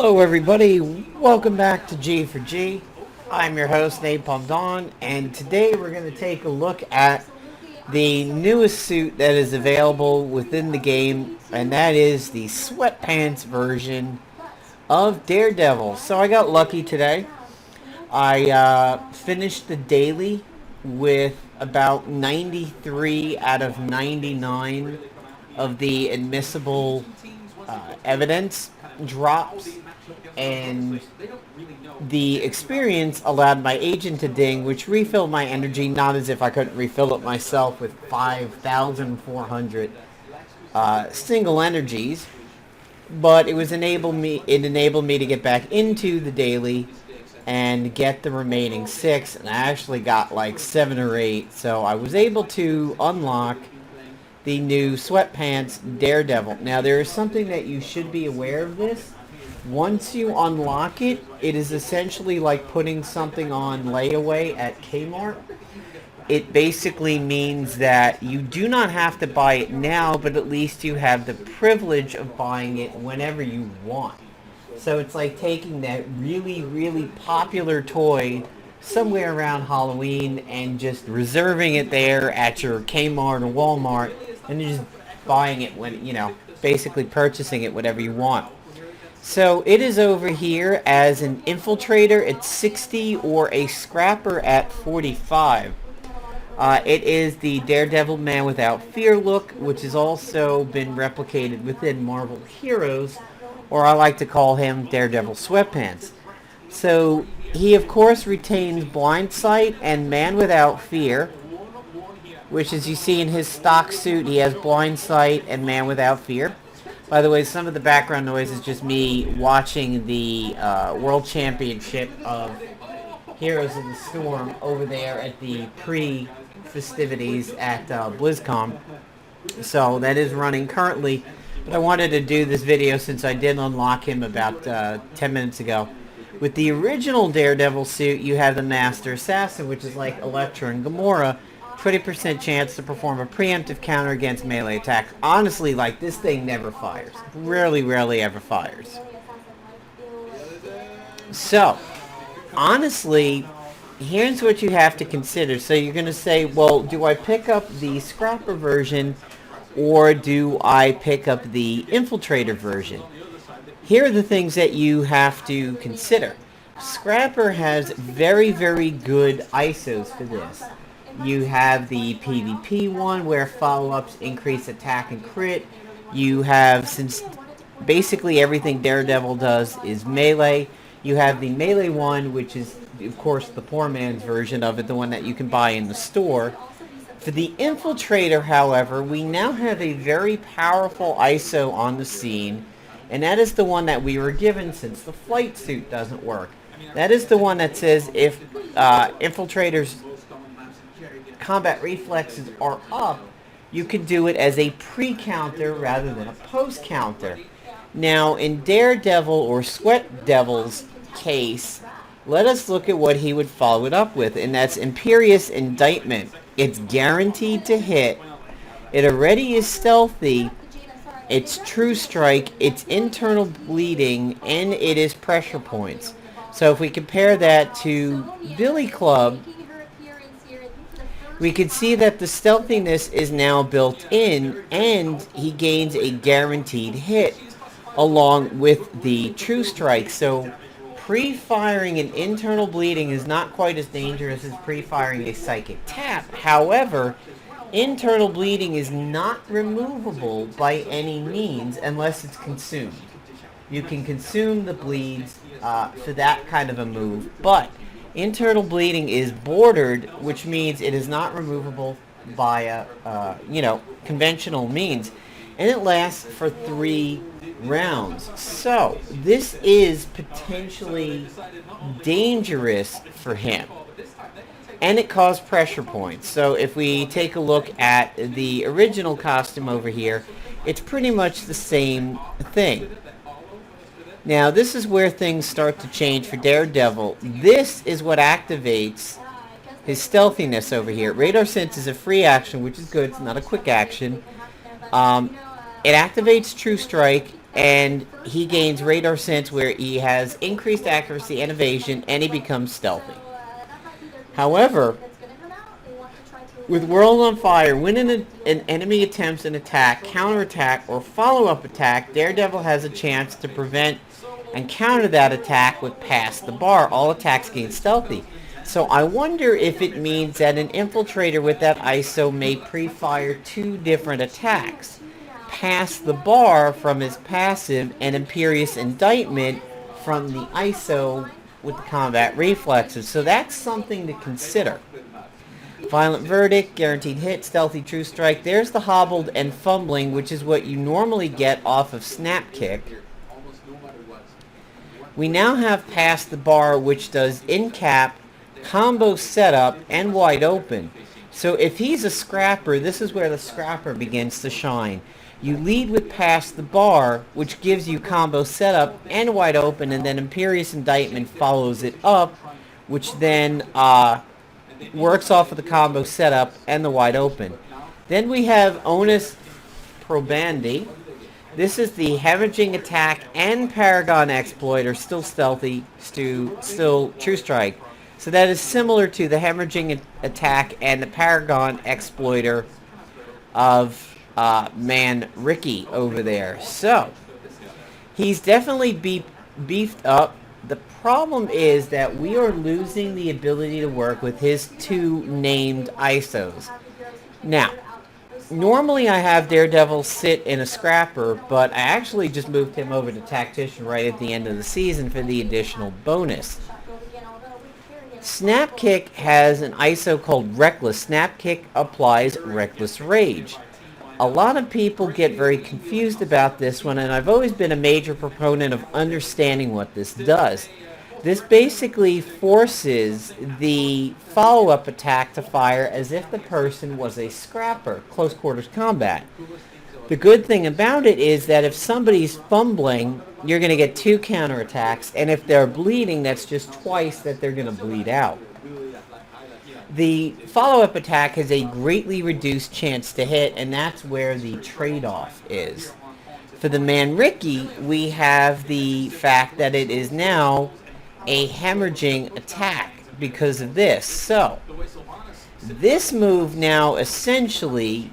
Hello everybody, welcome back to G for G. I'm your host Napalm Dawn, and today we're going to take a look at the newest suit that is available within the game, and that is the sweatpants version of Daredevil. So I got lucky today. I finished the daily with about 93 out of 99 of the admissible evidence drops, and the experience allowed my agent to ding, which refilled my energy, not as if I couldn't refill it myself with 5,400 single energies, but it enabled me to get back into the daily and get the remaining 6, and I actually got like 7 or 8, so I was able to unlock the new sweatpants Daredevil. Now there is something that you should be aware of this. Once you unlock it, it is essentially like putting something on layaway at Kmart. It basically means that you do not have to buy it now, but at least you have the privilege of buying it whenever you want. So it's like taking that really, really popular toy somewhere around Halloween and just reserving it there at your Kmart or Walmart, and you're just buying it when, basically purchasing it whatever you want. So it is over here as an infiltrator at 60 or a scrapper at 45. It is the Daredevil Man Without Fear look, which has also been replicated within Marvel Heroes, or I like to call him Daredevil Sweatpants. So he of course retains Blind Sight and Man Without Fear, which as you see in his stock suit, he has Blind Sight and Man Without Fear. By the way, some of the background noise is just me watching the World Championship of Heroes of the Storm over there at the pre-festivities at BlizzCon. So that is running currently, but I wanted to do this video since I did unlock him about 10 minutes ago. With the original Daredevil suit, you have the Master Assassin, which is like Elektra and Gamora. 20% chance to perform a preemptive counter against melee attacks. Honestly, like, this thing never fires. Rarely ever fires. So, honestly, here's what you have to consider. So you're going to say, well, do I pick up the scrapper version or do I pick up the infiltrator version? Here are the things that you have to consider. Scrapper has very, very good ISOs for this. You have the PvP one where follow-ups increase attack and crit. You have, since basically everything Daredevil does is melee, you have the melee one, which is of course the poor man's version of it, the one that you can buy in the store. For the infiltrator, however, we now have a very powerful ISO on the scene, and that is the one that we were given since the flight suit doesn't work. That is the one that says if infiltrators combat reflexes are up, you can do it as a pre-counter rather than a post-counter. Now, in Daredevil or SweatsDevil's case, let us look at what he would follow it up with, and that's Imperious Indictment. It's guaranteed to hit. It already is stealthy. It's True Strike. It's internal bleeding, and it is pressure points. So if we compare that to Billy Club, we can see that the stealthiness is now built in, and he gains a guaranteed hit along with the True Strike. So pre-firing an internal bleeding is not quite as dangerous as pre-firing a psychic tap. However, internal bleeding is not removable by any means unless it's consumed. You can consume the bleeds for that kind of a move, but internal bleeding is bordered, which means it is not removable by conventional means, and it lasts for 3 rounds. So this is potentially dangerous for him, and it caused pressure points. So if we take a look at the original costume over here, it's pretty much the same thing. Now, this is where things start to change for Daredevil. This is what activates his stealthiness over here. Radar Sense is a free action, which is good. It's not a quick action. It activates True Strike. and he gains radar sense where he has increased accuracy and evasion, and he becomes stealthy. However, with World on Fire, when an enemy attempts an attack, counterattack, or follow-up attack, Daredevil has a chance to prevent and counter that attack with Pass the Bar. All attacks gain stealthy. So I wonder if it means that an infiltrator with that ISO may pre-fire two different attacks. Pass the Bar from his passive and Imperious Indictment from the ISO with the combat reflexes. So that's something to consider. Violent Verdict, Guaranteed Hit, Stealthy True Strike. There's the Hobbled and Fumbling, which is what you normally get off of Snap Kick. We now have Pass the Bar, which does in-cap, combo setup, and wide open. So if he's a scrapper, this is where the scrapper begins to shine. You lead with Pass the Bar, which gives you combo setup and wide open, and then Imperious Indictment follows it up, which then works off of the combo setup and the wide open. Then we have Onus Probandi. This is the Hemorrhaging Attack and Paragon Exploit are still stealthy, still True Strike. So that is similar to the Hemorrhaging Attack and the Paragon Exploiter of Man Ricky over there. So he's definitely beefed up. The problem is that we are losing the ability to work with his two named ISOs. Now, normally I have Daredevil sit in a scrapper, but I actually just moved him over to Tactician right at the end of the season for the additional bonus. Snap Kick has an ISO called Reckless. Snap Kick applies Reckless Rage. A lot of people get very confused about this one, and I've always been a major proponent of understanding what this does. This basically forces the follow-up attack to fire as if the person was a scrapper, close quarters combat. The good thing about it is that if somebody's fumbling, you're going to get two counterattacks, and if they're bleeding, that's just twice that they're going to bleed out. The follow-up attack has a greatly reduced chance to hit, and that's where the trade-off is. For the Man Ricky, we have the fact that it is now a hemorrhaging attack because of this. So, this move now essentially,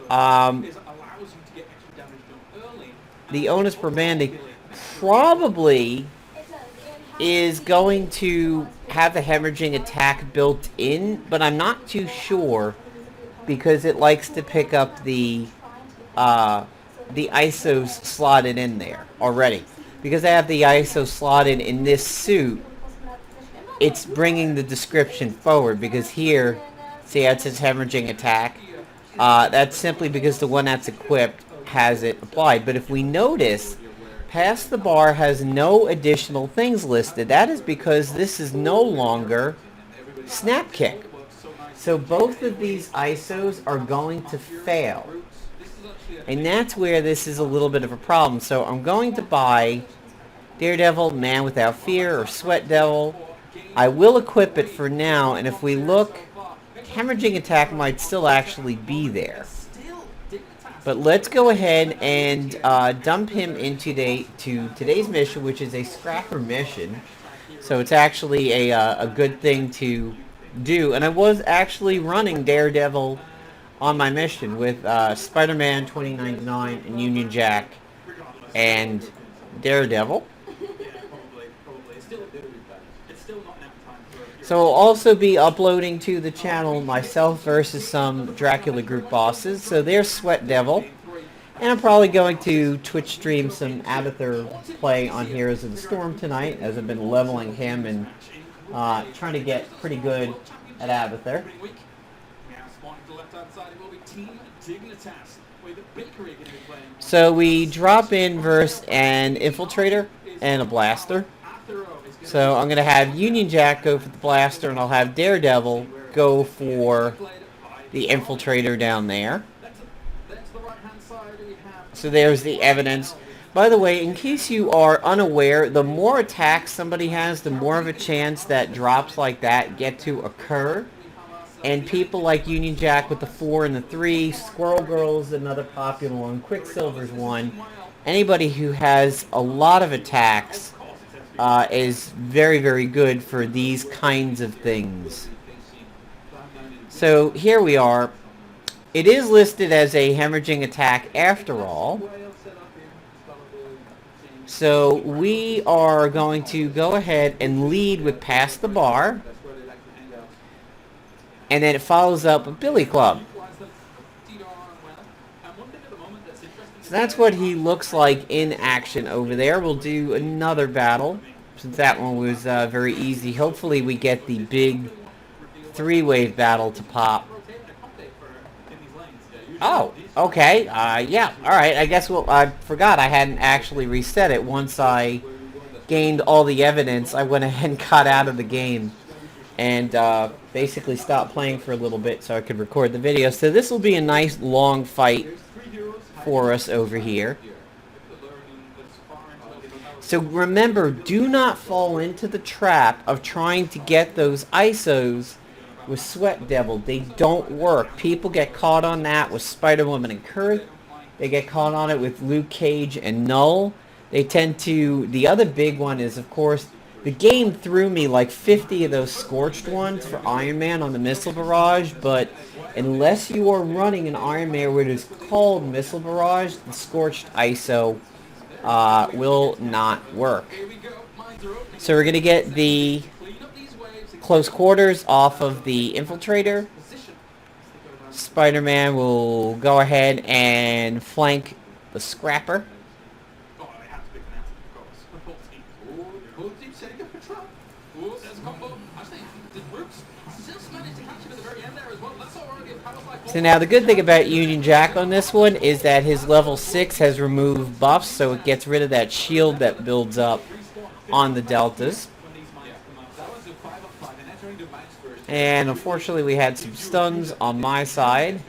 the Onus Probandi probably is going to have the hemorrhaging attack built in, but I'm not too sure because it likes to pick up the ISOs slotted in there already. Because I have the ISO slotted in this suit, it's bringing the description forward because here, see how it says hemorrhaging attack? That's simply because the one that's equipped has it applied. But if we notice, Pass the Bar has no additional things listed. That is because this is no longer Snap Kick. So both of these ISOs are going to fail. And that's where this is a little bit of a problem. So I'm going to buy Daredevil, Man Without Fear, or SweatsDevil. I will equip it for now, and if we look, Hemorrhaging Attack might still actually be there. But let's go ahead and dump him into today's mission, which is a scrapper mission. So it's actually a good thing to do. And I was actually running Daredevil on my mission with Spider-Man 2099 and Union Jack and Daredevil. So I'll also be uploading to the channel myself versus some Dracula group bosses. So there's SweatsDevil. And I'm probably going to Twitch stream some Abathur play on Heroes of the Storm tonight, as I've been leveling him and trying to get pretty good at Abathur. So we drop in versus an infiltrator and a blaster. So I'm going to have Union Jack go for the blaster, and I'll have Daredevil go for the infiltrator down there. So there's the evidence. By the way, in case you are unaware, the more attacks somebody has, the more of a chance that drops like that get to occur. And people like Union Jack with the 4 and the 3, Squirrel Girl's another popular one, Quicksilver's one. anybody who has a lot of attacks is very, very good for these kinds of things. So here we are. It is listed as a hemorrhaging attack after all. So we are going to go ahead and lead with Pass the Bar. And then it follows up with Billy Club. So that's what he looks like in action over there. We'll do another battle, since that one was very easy. Hopefully we get the big 3-wave battle to pop. Oh, okay. Yeah, alright. I guess I forgot I hadn't actually reset it. Once I gained all the evidence, I went ahead and got out of the game. And basically stopped playing for a little bit so I could record the video. So this will be a nice long fight for us over here. So remember, do not fall into the trap of trying to get those ISOs with SweatsDevil. They don't work. People get caught on that with Spider-Woman and Kurt. They get caught on it with Luke Cage and Null. They tend to... The other big one is, of course, the game threw me like 50 of those scorched ones for Iron Man on the missile barrage, but unless you are running an Iron Man where it is called missile barrage, the scorched ISO will not work. So we're going to get the close quarters off of the infiltrator. Spider-Man will go ahead and flank the scrapper. So now the good thing about Union Jack on this one is that his level 6 has removed buffs, so it gets rid of that shield that builds up on the deltas. And unfortunately we had some stuns on my side.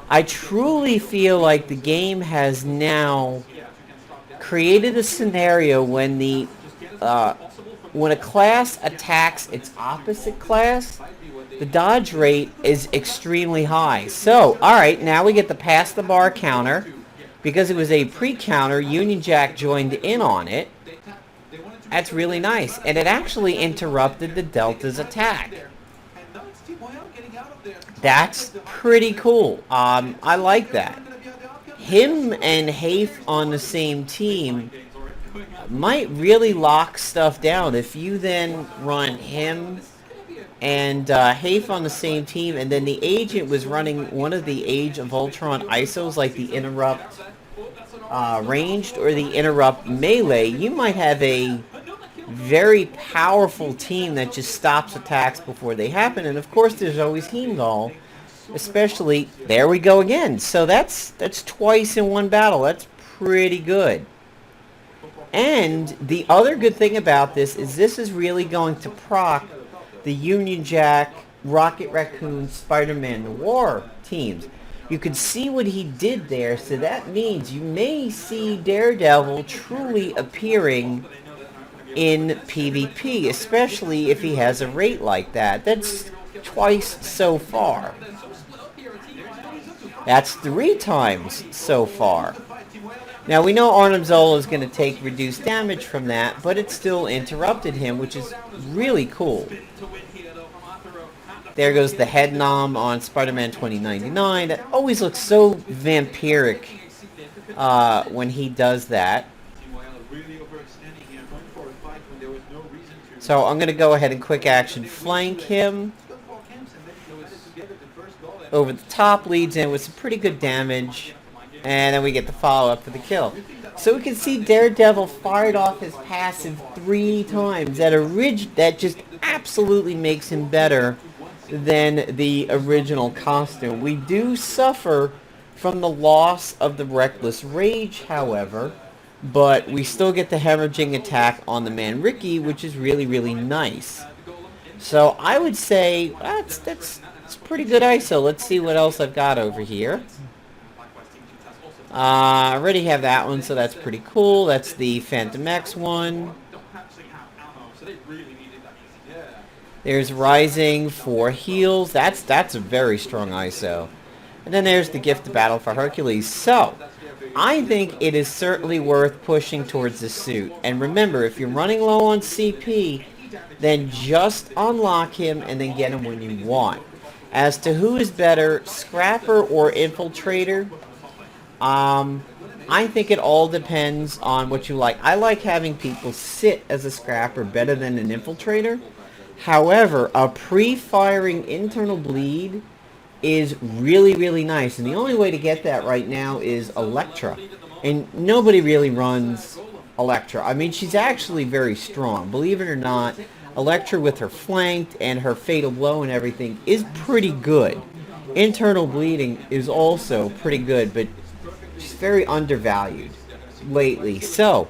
I truly feel like the game has now created a scenario when when a class attacks its opposite class, the dodge rate is extremely high. So, alright, now we get the pass the bar counter. Because it was a pre-counter, Union Jack joined in on it. That's really nice. And it actually interrupted the Delta's attack. That's pretty cool. I like that. Him and Hafe on the same team might really lock stuff down. If you then run him and Hafe on the same team, and then the agent was running one of the Age of Ultron ISOs, like the Interrupt Ranged or the Interrupt Melee, you might have a very powerful team that just stops attacks before they happen. And of course there's always Heimdall, especially, there we go again. So that's twice in one battle. That's pretty good. And the other good thing about this is really going to proc the Union Jack, Rocket Raccoon, Spider-Man Noir teams. You can see what he did there, so that means you may see Daredevil truly appearing in PvP, especially if he has a rate like that. That's twice so far. That's 3 times so far. Now we know Arnim Zola is going to take reduced damage from that, but it still interrupted him, which is really cool. There goes the head nom on Spider-Man 2099. That always looks so vampiric when he does that. So I'm going to go ahead and quick action flank him. Over the top, leads in with some pretty good damage. And then we get the follow-up for the kill. So we can see Daredevil fired off his passive 3 times. That just absolutely makes him better than the original costume. We do suffer from the loss of the Reckless Rage, however, but we still get the hemorrhaging attack on the man Ricky, which is really, really nice. So I would say that's pretty good ISO. Let's see what else I've got over here. I already have that one, so that's pretty cool. That's the Phantom X one. There's Rising for heals. That's a very strong ISO. And then there's the Gift of Battle for Hercules. So, I think it is certainly worth pushing towards the suit. And remember, if you're running low on CP, then just unlock him and then get him when you want. As to who is better, Scrapper or Infiltrator, I think it all depends on what you like. I like having people sit as a Scrapper better than an Infiltrator. However, a pre-firing internal bleed is really, really nice. And the only way to get that right now is Elektra. And nobody really runs Elektra. I mean, she's actually very strong. Believe it or not, Elektra with her flanked and her fatal blow and everything is pretty good. Internal bleeding is also pretty good, but she's very undervalued lately. So,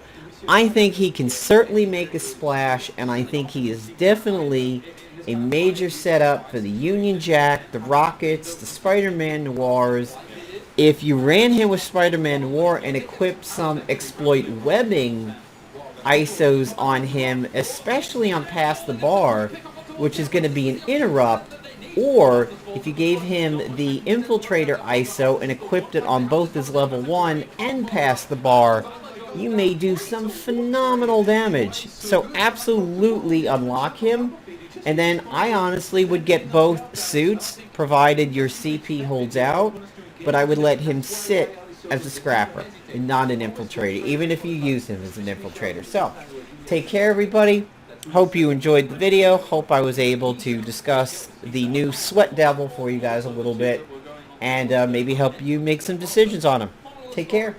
I think he can certainly make a splash, and I think he is definitely a major setup for the Union Jack, the Rockets, the Spider-Man Noirs. If you ran him with Spider-Man Noir and equipped some exploit webbing ISOs on him, especially on Past the Bar, which is going to be an interrupt, or if you gave him the Infiltrator ISO and equipped it on both his level 1 and Past the Bar, you may do some phenomenal damage. So absolutely unlock him. And then I honestly would get both suits, provided your CP holds out. But I would let him sit as a Scrapper and not an Infiltrator, even if you use him as an Infiltrator. So, take care everybody. Hope you enjoyed the video. Hope I was able to discuss the new SweatsDevil for you guys a little bit. And maybe help you make some decisions on him. Take care.